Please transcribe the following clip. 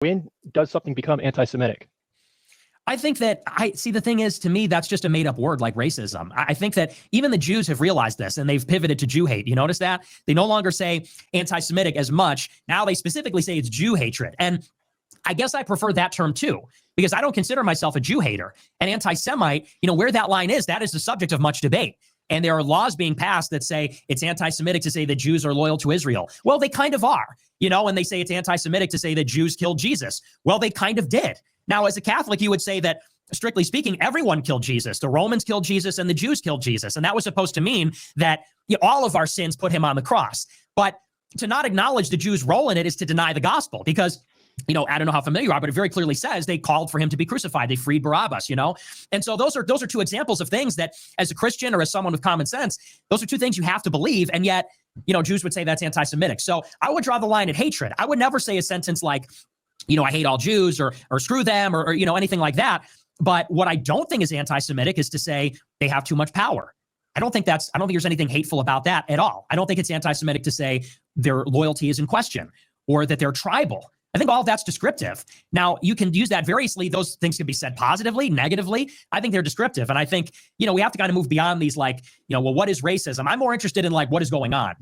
When does something become anti-Semitic? I think that the thing is, to me, that's just a made up word like racism. I think that even the Jews have realized this and they've pivoted to Jew hate. You notice that? They no longer say anti-Semitic as much. Now they specifically say it's Jew hatred. And I guess I prefer that term too, because I don't consider myself a Jew hater. An anti-Semite, where that line is, that is the subject of much debate. And there are laws being passed that say it's anti-Semitic to say that Jews are loyal to Israel. Well, they kind of are, and they say it's anti-Semitic to say that Jews killed Jesus. Well, they kind of did. Now, as a Catholic, you would say that, strictly speaking, everyone killed Jesus. The Romans killed Jesus and the Jews killed Jesus. And that was supposed to mean that all of our sins put him on the cross. But to not acknowledge the Jews' role in it is to deny the gospel, because I don't know how familiar you are, but it very clearly says they called for him to be crucified. They freed Barabbas, And so those are two examples of things that, as a Christian or as someone with common sense, those are two things you have to believe. And yet, Jews would say that's anti-Semitic. So I would draw the line at hatred. I would never say a sentence like, I hate all Jews or screw them or anything like that. But what I don't think is anti-Semitic is to say they have too much power. I don't think there's anything hateful about that at all. I don't think it's anti-Semitic to say their loyalty is in question or that they're tribal. I think all of that's descriptive. Now, you can use that variously. Those things can be said positively, negatively. I think they're descriptive. And I think, we have to kind of move beyond these well, what is racism? I'm more interested in what is going on.